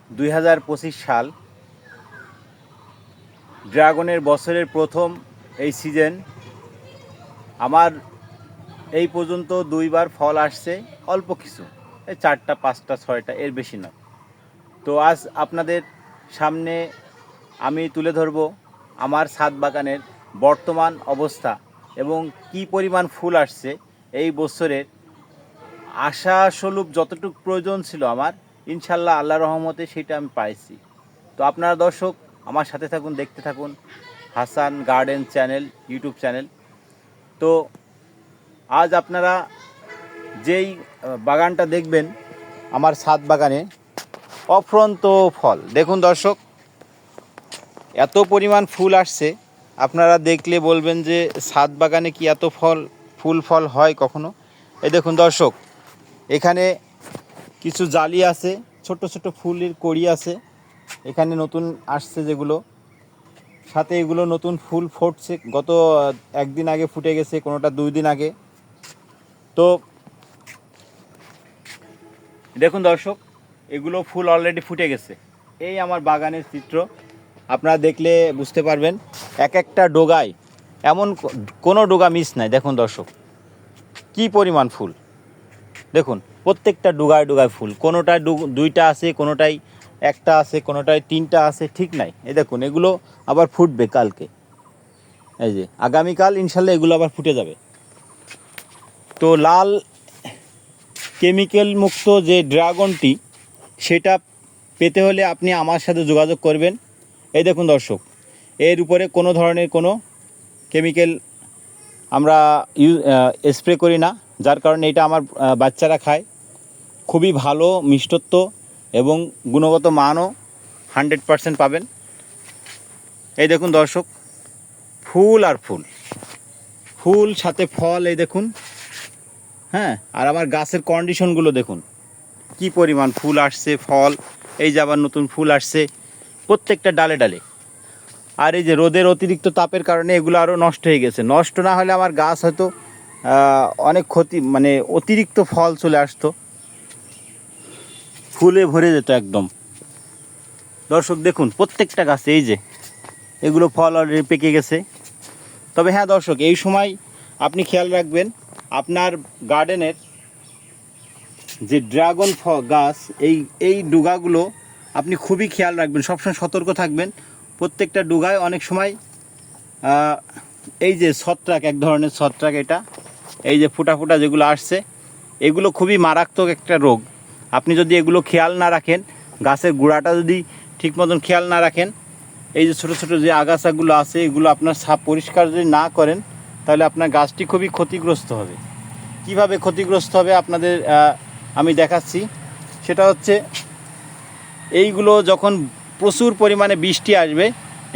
2025 সাল ড্রাগনের বছরের প্রথম এই সিজন। আমার এই পর্যন্ত দুইবার ফল আসছে, অল্প কিছু, এই 4টা 5টা 6টা, এর বেশি নয়। তো আজ আপনাদের সামনে আমি তুলে ধরব আমার ছাদ বাগানের বর্তমান অবস্থা এবং কি পরিমাণ ফুল আসছে এই বছরের। আশাস্বরূপ যতটুকু প্রয়োজন ছিল আমার, ইনশাল্লাহ আল্লাহর রহমতে সেটা আমি পাইছি। তো আপনারা দর্শক আমার সাথে থাকুন, দেখতে থাকুন Hasan garden channel, YouTube channel. তো আজ আপনারা যেই বাগানটা দেখবেন, আমার ছাদ বাগানে অফুরন্ত ফল। দেখুন দর্শক, এত পরিমাণ ফুল আসছে, আপনারা দেখলে বলবেন যে ছাদ বাগানে কি এত ফুল ফল হয় কখনো? এই দেখুন দর্শক, এখানে কিছু জালি আছে, ছোট ছোট ফুলের কড়ি আছে, এখানে নতুন আসছে যেগুলো, সাথে এগুলো নতুন ফুল ফুটছে, গত একদিন আগে ফুটে গেছে, কোনোটা 2 দিন আগে। তো দেখুন দর্শক, এগুলো ফুল অলরেডি ফুটে গেছে। এই আমার বাগানের চিত্র, আপনারা দেখলে বুঝতে পারবেন। এক একটা ডোগায় এমন কোনো ডোগা মিস নাই। দেখুন দর্শক, কি পরিমাণ ফুল! দেখুন প্রত্যেকটা ডোগায় ডোগায় ফুল, কোনোটায় 2টা আছে, কোনোটায় 1টা আছে, কোনোটায় 3টা আছে, ঠিক নাই। এই দেখুন, এগুলো আবার ফুটবে কালকে, এই যে আগামীকাল ইনশাল্লাহ এগুলো আবার ফুটে যাবে। তো লাল কেমিক্যাল মুক্ত যে ড্রাগনটি, সেটা পেতে হলে আপনি আমার সাথে যোগাযোগ করবেন। এই দেখুন দর্শক, এর উপরে কোনো ধরনের কোনো কেমিক্যাল আমরা স্প্রে করি না, যার কারণে এটা আমার বাচ্চারা খায়। খুবই ভালো মিষ্টত্ব এবং গুণগত মানও 100% পাবেন। এই দেখুন দর্শক, ফুল আর ফুল, ফুল সাথে ফল, এই দেখুন। হ্যাঁ, আর আমার গাছের কন্ডিশনগুলো দেখুন, কি পরিমাণ ফুল আসছে, ফল, এই যে আবার নতুন ফুল আসছে প্রত্যেকটা ডালে ডালে। আর এই যে রোদের অতিরিক্ত তাপের কারণে এগুলো আরও নষ্ট হয়ে গেছে। নষ্ট না হলে আমার গাছ হয়তো অনেক ক্ষতি, মানে অতিরিক্ত ফল চলে আসতো, ফুলে ভরে যেত একদম। দর্শক দেখুন, প্রত্যেকটা গাছে এই যে এগুলো ফল অলরেডি পেকে গেছে। তবে হ্যাঁ দর্শক, এই সময় আপনি খেয়াল রাখবেন, আপনার গার্ডেনের যে ড্রাগন গাছ, এই ডুগাগুলো আপনি খুবই খেয়াল রাখবেন, সবসময় সতর্ক থাকবেন। প্রত্যেকটা ডুগায় অনেক সময় এই যে ছত্রাক, এক ধরনের ছত্রাক, এটা এই যে ফুটা ফুটা যেগুলো আসছে, এগুলো খুবই মারাত্মক একটা রোগ। আপনি যদি এগুলো খেয়াল না রাখেন, গাছের গোড়াটা যদি ঠিক মতন খেয়াল না রাখেন, এই যে ছোটো ছোটো যে আগাছাগুলো আছে, এগুলো আপনার সাপ পরিষ্কার যদি না করেন, তাহলে আপনার গাছটি খুবই ক্ষতিগ্রস্ত হবে। কিভাবে ক্ষতিগ্রস্ত হবে আপনাদের আমি দেখাচ্ছি। সেটা হচ্ছে, এইগুলো যখন প্রচুর পরিমাণে বৃষ্টি আসবে,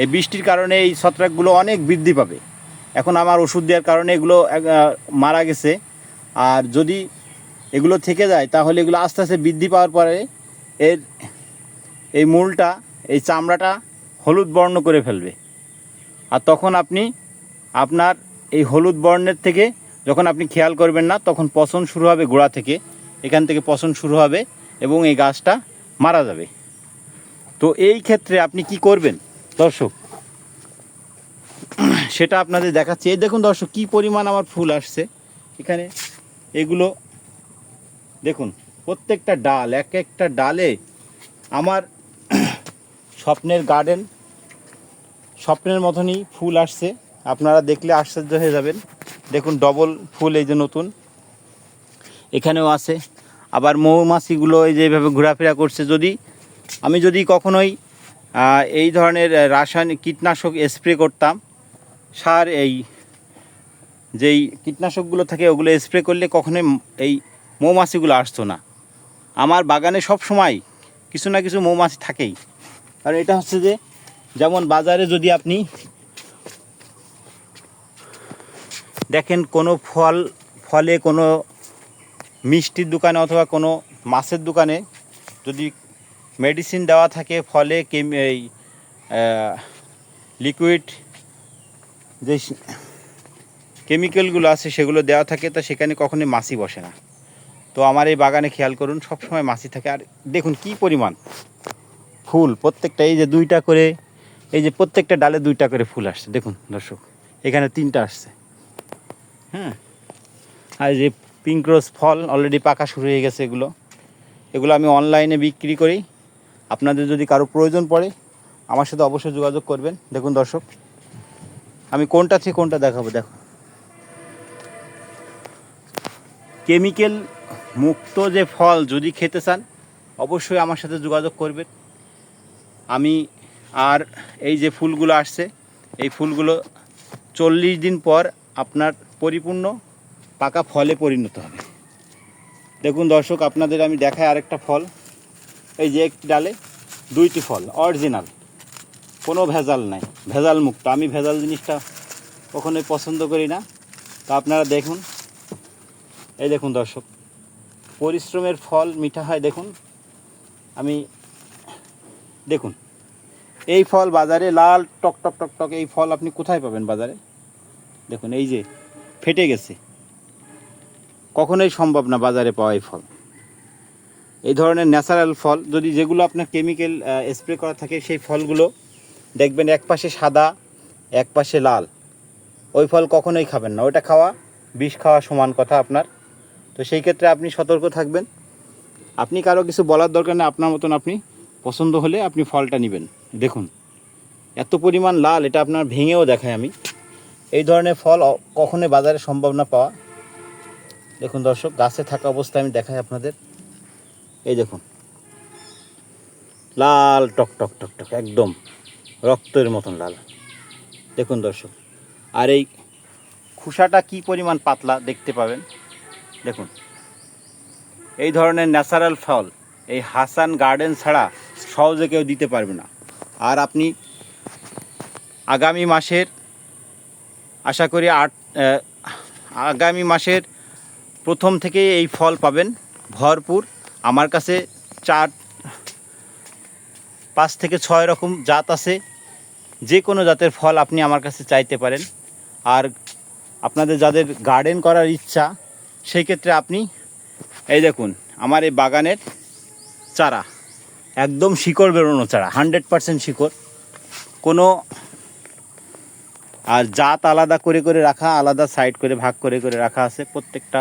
এই বৃষ্টির কারণে এই ছত্রাকগুলো অনেক বৃদ্ধি পাবে। এখন আমার ওষুধ দেওয়ার কারণে এগুলো মারা গেছে। আর যদি এগুলো থেকে যায়, তাহলে এগুলো আস্তে আস্তে বৃদ্ধি পাওয়ার পরে এই মূলটা, এই চামড়াটা হলুদ বর্ণ করে ফেলবে। আর তখন আপনি আপনার এই হলুদ বর্ণের থেকে যখন আপনি খেয়াল করবেন না, তখন পচন শুরু হবে গোড়া থেকে, এখান থেকে পচন শুরু হবে এবং এই গাছটা মারা যাবে। তো এই ক্ষেত্রে আপনি কি করবেন দর্শক, সেটা আপনাদের দেখাচ্ছি। এই দেখুন দর্শক, কি পরিমাণ আমার ফুল আসছে এখানে। এগুলো দেখুন, প্রত্যেকটা ডাল, এক একটা ডালে আমার স্বপ্নের গার্ডেন, স্বপ্নের মতনই ফুল আসছে। আপনারা দেখলে আশ্চর্য হয়ে যাবেন। দেখুন ডবল ফুল, এই যে নতুন এখানেও আছে। আবার মৌমাছিগুলো এই যে এইভাবে ঘোরাফেরা করছে। আমি যদি কখনোই এই ধরনের রাসায়নিক কীটনাশক স্প্রে করতাম, সার, এই যেই কীটনাশকগুলো থাকে ওগুলো স্প্রে করলে কখনোই এই মৌমাছিগুলো আসতো না। আমার বাগানে সব সময় কিছু না কিছু মৌমাছি থাকেই। কারণ এটা হচ্ছে যে, যেমন বাজারে যদি আপনি দেখেন কোনো ফলে, কোনো মিষ্টির দোকানে অথবা কোনো মাছের দোকানে যদি মেডিসিন দেওয়া থাকে, ফলে এই লিকুইড যে কেমিক্যালগুলো আছে সেগুলো দেওয়া থাকে, তা সেখানে কখনোই মাছি বসে না। তো আমার এই বাগানে খেয়াল করুন, সবসময় মাছি থাকে। আর দেখুন কি পরিমাণ, ফুল প্রত্যেকটা, এই যে 2টা করে, এই যে প্রত্যেকটা ডালে 2টা করে ফুল আসছে দেখুন দর্শক, এখানে 3টা আসছে। হ্যাঁ, আর যে পিঙ্ক রোজ ফল অলরেডি পাকা শুরু হয়ে গেছে। এগুলো আমি অনলাইনে বিক্রি করি। আপনাদের যদি কারো প্রয়োজন পড়ে আমার সাথে অবশ্যই যোগাযোগ করবেন। দেখুন দর্শক, আমি কোনটা থেকে কোনটা দেখাবো, দেখো কেমিক্যাল মুক্ত যে ফল যদি খেতে চান অবশ্যই আমার সাথে যোগাযোগ করবেন। আমি আর এই যে ফুলগুলো আসছে, এই ফুলগুলো 40 দিন পর আপনার পরিপূর্ণ পাকা ফলে পরিণত হবে। দেখুন দর্শক, আপনাদের আমি দেখাই আরেকটা ফল। এই যে একটি ডালে 2টি ফল অরিজিনাল, কোনো ভেজাল নাই, ভেজাল মুক্ত। আমি ভেজাল জিনিসটা কখনোই পছন্দ করি না। তা আপনারা দেখুন, এই দেখুন দর্শক, পরিশ্রমের ফল মিঠা হয়। দেখুন আমি, দেখুন এই ফল বাজারে লাল টক টক টক টক, এই ফল আপনি কোথায় পাবেন বাজারে? দেখুন এই যে ফেটে গেছে, কখনোই সম্ভব না বাজারে পাওয়া এই ফল। এই ধরনের ন্যাচারাল ফল, যদি যেগুলো আপনার কেমিক্যাল স্প্রে করা থাকে সেই ফলগুলো দেখবেন এক পাশে সাদা এক পাশে লাল, ওই ফল কখনোই খাবেন না। ওইটা খাওয়া বিষ খাওয়া সমান কথা আপনার। তো সেই ক্ষেত্রে আপনি সতর্ক থাকবেন। আপনি কারো কিছু বলার দরকার নেই, আপনার মতন আপনি পছন্দ হলে আপনি ফলটা নেবেন। দেখুন এত পরিমাণ লাল, এটা আপনার ভেঙেও দেখায় আমি। এই ধরনের ফল কখনোই বাজারে সম্ভব না পাওয়া। দেখুন দর্শক, গাছে থাকা অবস্থায় আমি দেখাই আপনাদের। এই দেখুন লাল টক টক টক টক, একদম রক্তের মতন লাল। দেখুন দর্শক, আর এই খোসাটা কি পরিমাণ পাতলা দেখতে পাবেন। দেখুন এই ধরনের ন্যাচারাল ফল এই হাসান গার্ডেন ছাড়া সহজে কেউ দিতে পারবে না। আর আপনি আগামী মাসের, আশা করি আগামী মাসের প্রথম থেকে এই ফল পাবেন ভরপুর। আমার কাছে 5 থেকে 6 রকম জাত আছে, যে কোনো জাতের ফল আপনি আমার কাছে চাইতে পারেন। আর আপনাদের যাদের গার্ডেন করার ইচ্ছা সেই ক্ষেত্রে আপনি এই দেখুন আমার এই বাগানের চারা, একদম শিকড় বেরোনো চারা, 100% শিকড়, কোনো আর জাত আলাদা করে করে রাখা, আলাদা সাইড করে ভাগ করে করে রাখা আছে। প্রত্যেকটা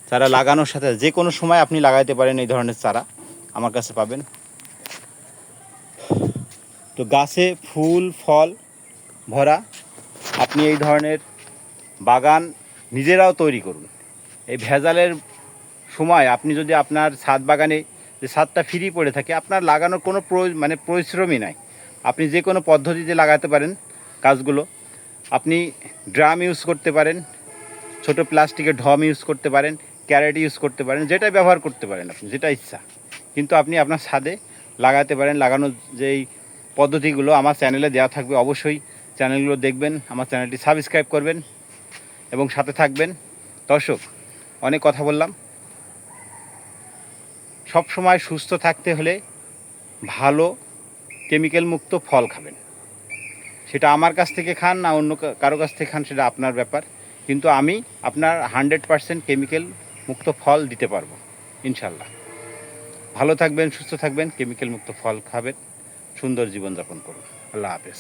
চারা লাগানোর সাথে যে কোনো সময় আপনি লাগাইতে পারেন, এই ধরনের চারা আমার কাছে পাবেন। তো গাছে ফুল ফল ভরা আপনি এই ধরনের বাগান নিজেরাও তৈরি করুন। এই ভেজালের সময় আপনি যদি আপনার ছাদ বাগানে যে ছাদটা ফ্রি পড়ে থাকে, আপনার লাগানোর কোনো পরিশ্রমই নাই। আপনি যে কোনো পদ্ধতিতে লাগাতে পারেন গাছগুলো। আপনি ড্রাম ইউজ করতে পারেন, ছোট প্লাস্টিকের ঢম ইউজ করতে পারেন, ক্যারেট ইউজ করতে পারেন, যেটা ব্যবহার করতে পারেন আপনি, যেটা ইচ্ছা। কিন্তু আপনি আপনার ছাদে লাগাতে পারেন। লাগানোর যেই পদ্ধতিগুলো আমার চ্যানেলে দেওয়া থাকবে, অবশ্যই চ্যানেলগুলো দেখবেন, আমার চ্যানেলটি সাবস্ক্রাইব করবেন এবং সাথে থাকবেন। দর্শক, অনেক কথা বললাম। সব সময় সুস্থ থাকতে হলে ভালো কেমিক্যাল মুক্ত ফল খাবেন। সেটা আমার কাছ থেকে খান না অন্য কারো কাছ থেকে খান, সেটা আপনার ব্যাপার। কিন্তু আমি আপনার 100% কেমিক্যাল মুক্ত ফল দিতে পারবো ইনশাল্লাহ। ভালো থাকবেন, সুস্থ থাকবেন, কেমিক্যাল মুক্ত ফল খাবেন, সুন্দর জীবনযাপন করুন। আল্লাহ হাফেজ।